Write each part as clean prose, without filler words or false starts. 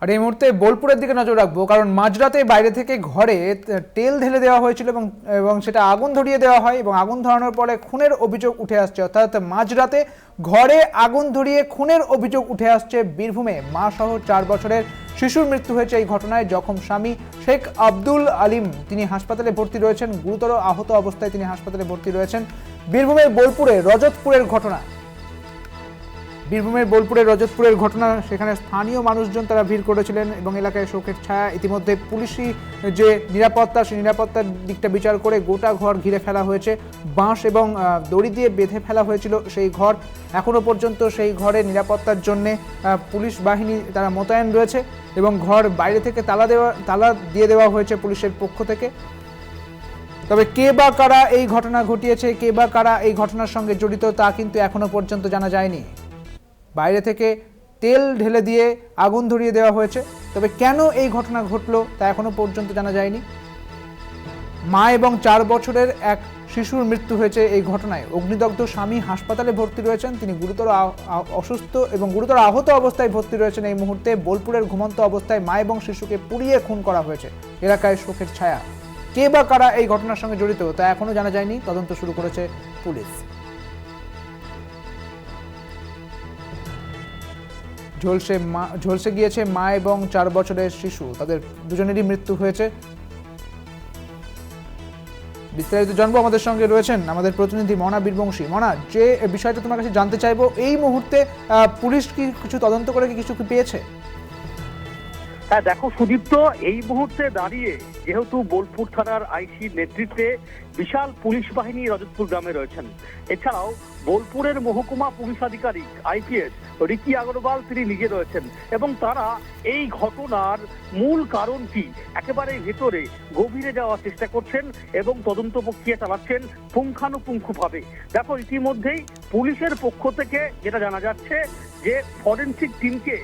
আর এই মুহূর্তে বোলপুরের দিকে নজর রাখবো, কারণ মাঝরাতে বাইরে থেকে ঘরে তেল ঢেলে দেওয়া হয়েছিল এবং সেটা আগুন ধরিয়ে দেওয়া হয় এবং আগুন ধরানোর পরে খুনের অভিযোগ উঠে আসছে। অর্থাৎ মাঝরাতে ঘরে আগুন ধরিয়ে খুনের অভিযোগ উঠে আসছে বীরভূমে। মা সহ 4 বছরের শিশুর মৃত্যু হয়েছে এই ঘটনায়। জখম স্বামী শেখ আব্দুল আলিম তিনি হাসপাতালে ভর্তি রয়েছেন, গুরুতর আহত অবস্থায় তিনি হাসপাতালে ভর্তি রয়েছেন। বীরভূমের বোলপুরে রজতপুরের ঘটনা, বীরভূমের বোলপুরের রজতপুরের ঘটনা। সেখানে স্থানীয় মানুষজন তারা ভিড় করেছিলেন এবং এলাকায় শোকের ছায়া। ইতিমধ্যে পুলিশি যে নিরাপত্তা, সেই নিরাপত্তার দিকটা বিচার করে গোটা ঘর ঘিরে ফেলা হয়েছে। বাঁশ এবং দড়ি দিয়ে বেঁধে ফেলা হয়েছিল সেই ঘর। এখনো পর্যন্ত সেই ঘরে নিরাপত্তার জন্যে পুলিশ বাহিনী তারা মোতায়েন রয়েছে এবং ঘর বাইরে থেকে তালা দিয়ে দেওয়া হয়েছে পুলিশের পক্ষ থেকে। তবে কে বা কারা এই ঘটনা ঘটিয়েছে, কে বা কারা এই ঘটনার সঙ্গে জড়িত, তা কিন্তু এখনো পর্যন্ত জানা যায়নি। বাইরে থেকে তেল ঢেলে দিয়ে আগুন ধরিয়ে দেওয়া হয়েছে, তবে কেন এই ঘটনা ঘটলো তা এখনো পর্যন্ত জানা যায়নি। মা এবং 4 বছরের এক শিশুর মৃত্যু হয়েছে এই ঘটনায়। অগ্নিদগ্ধ স্বামী হাসপাতালে ভর্তি রয়েছেন, তিনি গুরুতর অসুস্থ এবং গুরুতর আহত অবস্থায় ভর্তি রয়েছেন এই মুহূর্তে। বোলপুরের ঘুমন্ত অবস্থায় মা এবং শিশুকে পুড়িয়ে খুন করা হয়েছে। এলাকায় শোকের ছায়া। কে বা কারা এই ঘটনার সঙ্গে জড়িত তা এখনো জানা যায়নি, তদন্ত শুরু করেছে পুলিশ। ঝলসে গিয়েছে মা এবং 4 বছরের শিশু, তাদের দুজনেরই মৃত্যু হয়েছে। বিস্তারিত জানবো, আমাদের সঙ্গে রয়েছেন আমাদের প্রতিনিধি মনা বীরবংশী। মনা, যে বিষয়টা তোমার কাছে জানতে চাইবো, এই মুহূর্তে পুলিশ কি কিছু তদন্ত করে কিছু কি পেয়েছে? হ্যাঁ দেখো সুদীপ্ত, এই মুহূর্তে দাঁড়িয়ে যেহেতু বোলপুর থানার আইসির নেতৃত্বে বিশাল পুলিশ বাহিনী রজতপুর গ্রামে রয়েছেন, এছাড়াও বোলপুরের মহকুমা পুলিশ আধিকারিক আইপিএস রিকি আগরওয়াল তিনি নিজে রয়েছেন এবং তারা এই ঘটনার মূল কারণ কি একেবারে ভেতরে গভীরে যাওয়ার চেষ্টা করছেন এবং তদন্ত প্রক্রিয়া চালাচ্ছেন পুঙ্খানুপুঙ্খভাবে। দেখো ইতিমধ্যেই পুলিশের পক্ষ থেকে যেটা জানা যাচ্ছে যে ফরেনসিক টিমকে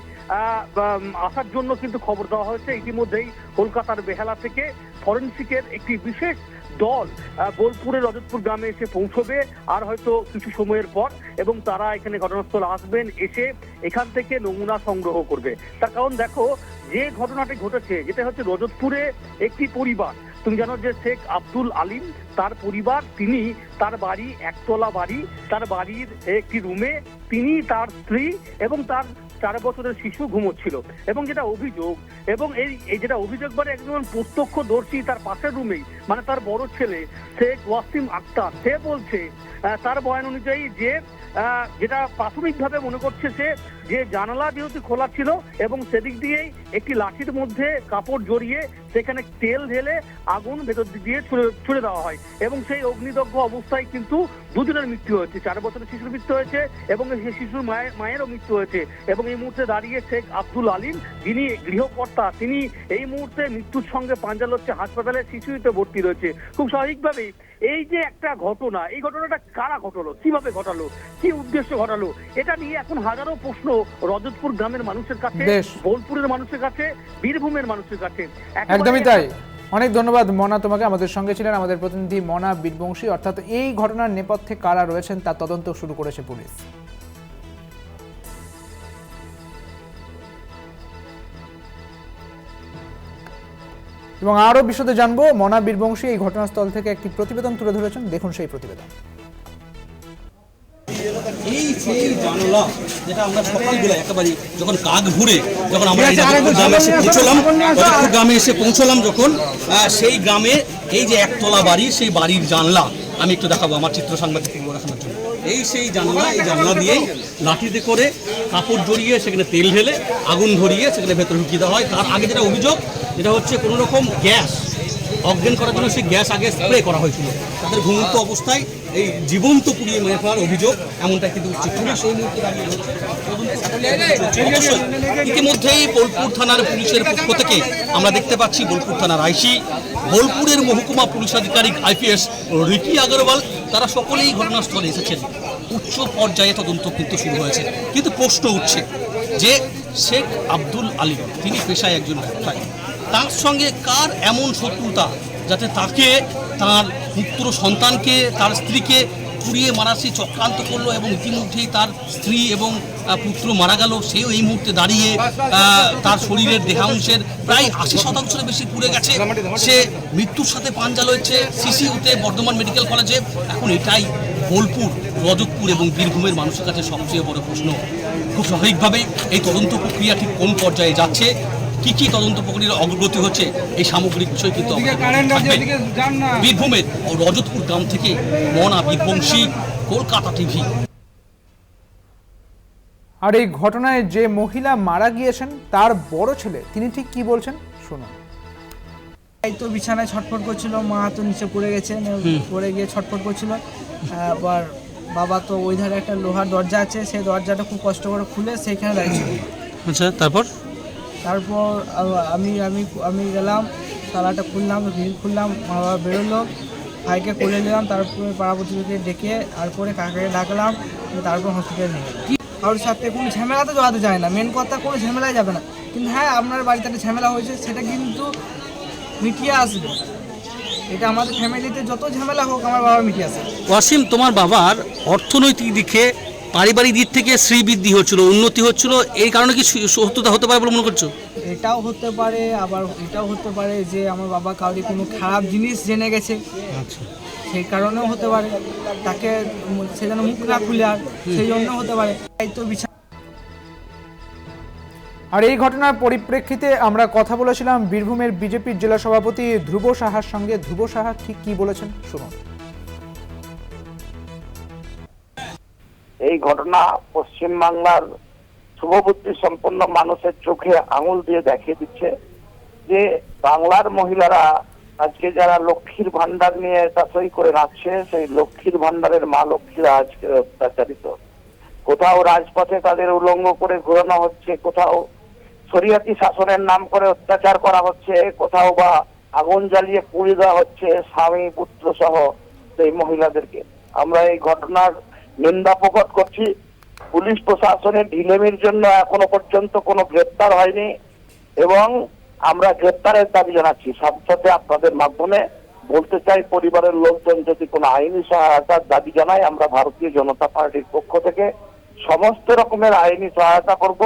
আসার জন্য কিন্তু খবর দেওয়া হয়েছে। ইতিমধ্যেই কলকাতার বেহালা থেকে ফরেনসিকের একটি বিশেষ দল বোলপুরের রজতপুর গ্রামে এসে পৌঁছবে আর হয়তো কিছু সময়ের পর, এবং তারা এখানে ঘটনাস্থলে আসবেন, এসে এখান থেকে নমুনা সংগ্রহ করবে। তার কারণ দেখো, যে ঘটনাটি ঘটেছে যেটা হচ্ছে রজতপুরে একটি পরিবার, তুমি জানো যে শেখ আব্দুল আলিম তার পরিবার, তিনি তার বাড়ি একতলা বাড়ি, তার বাড়ির একটি রুমে তিনি, তার স্ত্রী এবং তার 4 বছরের শিশু ঘুমোচ্ছিল। এবং যেটা অভিযোগ, এবং এই যেটা অভিযোগ মানে একজন প্রত্যক্ষদর্শী তার পাশের রুমেই, মানে তার বড় ছেলে শেখ ওয়াসিম আক্তার, সে বলছে তার বয়ান অনুযায়ী যে যেটা প্রাথমিকভাবে মনে করছে সে যে জানালা যেহেতু খোলা ছিল এবং সেদিক দিয়েই একটি লাঠির মধ্যে কাপড় জড়িয়ে সেখানে তেল ঢেলে আগুন ভেতর দিয়ে ছুড়ে দেওয়া হয় এবং সেই অগ্নিদগ্ধ অবস্থায় কিন্তু দুজনের মৃত্যু হয়েছে। 4 বছরের শিশুর মৃত্যু হয়েছে এবং সেই শিশুর মায়েরও মৃত্যু হয়েছে। এবং এই মুহূর্তে দাঁড়িয়ে শেখ আব্দুল আলিম, যিনি গৃহকর্তা, তিনি এই মুহূর্তে মৃত্যুর সঙ্গে পাঞ্জা লড়ছে, হাসপাতালে শিশুতে ভর্তি রয়েছে। খুব স্বাভাবিকভাবেই এই যে একটা ঘটনা, এই ঘটনাটা কারা ঘটালো, কিভাবে ঘটালো, কি উদ্দেশ্য ঘটালো, এটা নিয়ে এখন হাজারো প্রশ্ন রজতপুর গ্রামের মানুষের কাছে, বোলপুরের মানুষের কাছে, বীরভূমের মানুষের কাছে। একদমই তাই। অনেক ধন্যবাদ মনা তোমাকে। আমাদের সঙ্গে ছিলেন আমাদের প্রতিনিধি মনা বীরবংশী। অর্থাৎ এই ঘটনার নেপথ্যে কারা রয়েছেন তার তদন্ত শুরু করেছে পুলিশ। এবং আরো বিশদে জানবো, মনা বীরবংশী এই ঘটনাস্থল থেকে একটি প্রতিবেদন তুলে ধরেছেন, দেখুন সেই প্রতিবেদন। এই সেই জানলা যেটা আমরা সকালবেলা একেবারে যখন কাক ঘুরে যখন আমরা গ্রামে এসে পৌঁছলাম যখন সেই গ্রামে এই যে একতলা বাড়ি, সেই বাড়ির জানলা আমি একটু দেখাবো আমার চিত্র সাংবাদিক দেখানোর জন্য। এই সেই জানলা, এই জানলা দিয়েই লাঠিতে করে কাপড় জড়িয়ে সেখানে তেল ঢেলে আগুন ধরিয়ে সেখানে ভেতরে ঢুকিয়ে দেওয়া হয়। তার আগে যেটা অভিযোগ, যেটা হচ্ছে কোনো রকম গ্যাস অজ্ঞান করার জন্য সেই গ্যাস আগে স্প্রে করা হয়েছিল। তাদের ঘুমন্ত অবস্থায় এই জীবন্ত পুড়িয়ে মেরে ফেলার অভিযোগ, এমনটাই কিন্তু পুলিশ এই মুহূর্তে দাঁড়িয়ে রয়েছে। অবশ্যই ইতিমধ্যেই বোলপুর থানার পুলিশের পক্ষ থেকে আমরা দেখতে পাচ্ছি বোলপুর থানার আইসি, বোলপুরের মহকুমা পুলিশ আধিকারিক আইপিএস রিকি আগরওয়াল, তারা সকলেই ঘটনাস্থলে এসেছেন। উচ্চ পর্যায়ে তদন্ত কিন্তু শুরু হয়েছে। কিন্তু প্রশ্ন উঠছে যে শেখ আব্দুল আলিম তিনি পেশায় একজন ব্যবসায়ী, তার সঙ্গে কার এমন শত্রুতা যাতে তাকে, তার পুত্র সন্তানকে, তার স্ত্রীকে পুড়িয়ে মারা সেই চক্রান্ত করলো এবং ইতিমধ্যেই তার স্ত্রী এবং পুত্র মারা গেল। সেও এই মুহূর্তে দাঁড়িয়ে তার শরীরের দেহাংশের প্রায় 80% বেশি পুড়ে গেছে। সে মৃত্যুর সাথে পাঞ্জা লয়েছে সিসিউতে বর্ধমান মেডিকেল কলেজে। এখন এটাই বোলপুর, রজতপুর এবং বীরভূমের মানুষের কাছে সবচেয়ে বড় প্রশ্ন। খুব স্বাভাবিকভাবেই এই তদন্ত প্রক্রিয়া ঠিক কোন পর্যায়ে যাচ্ছে, কি তদন্ত প্রক্রিয়ার অগ্রগতি হচ্ছে, এই সামগ্রিক বিষয় কিন্তু বীরভূমের ও রজতপুর গ্রাম থেকে মনা বীরবংশী, কলকাতা টিভি। আর এই ঘটনায় যে মহিলা মারা গিয়েছেন তার বড় ছেলে তিনি ঠিক কি বলছেন শুনুন। এই তো বিছানায় ছটফট করছিল, মা তো নিচে পড়ে গেছে, পড়ে গিয়ে ছটফট করছিল। আবার বাবা তো ওই ধারে একটা লোহার দরজা আছে, সেই দরজাটা খুব কষ্ট করে খুলে সেইখানে দাঁড়িয়েছিল। আচ্ছা, তারপর আমি আমি আমি গেলাম, তালাটা খুললাম, গ্রিল খুললাম, মা বাবা বেরোলো, ভাইকে কোলে নিলাম, তারপরে পাড়া প্রতিবেশীকে ডেকে আর করে কাকাকে ডাকলাম, তারপর হসপিটালে নিয়ে গেলাম। কারোর সাথে কোনো ঝামেলাতে জড়াতে যায় না, মেন কথা কোনো ঝামেলায় যাবে না। কিন্তু হ্যাঁ, আপনার বাড়িতে একটা ঝামেলা হয়েছে সেটা কিন্তু মিটিয়ে আসবে। এটা আমাদের ফ্যামিলিতে যত ঝামেলা হোক আমার বাবা মিটিয়ে আসে। ওয়াসিম, তোমার বাবার অর্থনৈতিক দিকে, পারিবারিক দিক থেকে শ্রীবৃদ্ধি হচ্ছিল, উন্নতি হচ্ছিল, এই কারণে কি সত্যতা হতে পারে বলে মনে করছো? এটাও হতে পারে, আবার এটাও হতে পারে যে আমার বাবা কাউরি কোনো খারাপ জিনিস জেনে গেছে, আচ্ছা, সেই কারণেও হতে পারে, তাকে সে যেন মুখ না খুলে, আর সেই জন্য হতে পারে। এই তো আর এই ঘটনার পরিপ্রেক্ষিতে আমরা কথা বলেছিলাম বীরভূমের বিজেপির জেলা সভাপতি ধ্রুব সাহার সঙ্গে। ধ্রুব সাহা ঠিক কি বলেছেন শুনুন। এই ঘটনা পশ্চিমবাংলার শুভবুদ্ধি সম্পন্ন মানুষের চোখে আঙুল দিয়ে দেখিয়ে দিচ্ছে যে বাংলার মহিলারা আজকে যারা লক্ষ্মীর ভান্ডার নিয়ে চাষই করে রাখছে, সেই লক্ষ্মীর ভান্ডারের মা লক্ষ্মীরা আজকে অত্যাচারিত। কোথাও রাজপথে তাদের উলঙ্গ করে ঘোরানো হচ্ছে, কোথাও শরিয়াতি শাসনের নাম করে অত্যাচার করা হচ্ছে, কোথাও বা আগুন জ্বালিয়ে পুড়িয়ে দেওয়া হচ্ছে স্বামী পুত্র সহ সেই মহিলাদেরকে। আমরা এই ঘটনার নিন্দা প্রকট করছি। পুলিশ প্রশাসনের ঢিলেমির জন্য এখনো পর্যন্ত কোনো গ্রেপ্তার হয়নি এবং আমরা গ্রেপ্তারের দাবি জানাচ্ছি। সাথে আপনাদের মাধ্যমে বলতে চাই, পরিবারের লোকজন যদি কোনো আইনি সহায়তার দাবি জানায়, আমরা ভারতীয় জনতা পার্টির পক্ষ থেকে সমস্ত রকমের আইনি সহায়তা করব।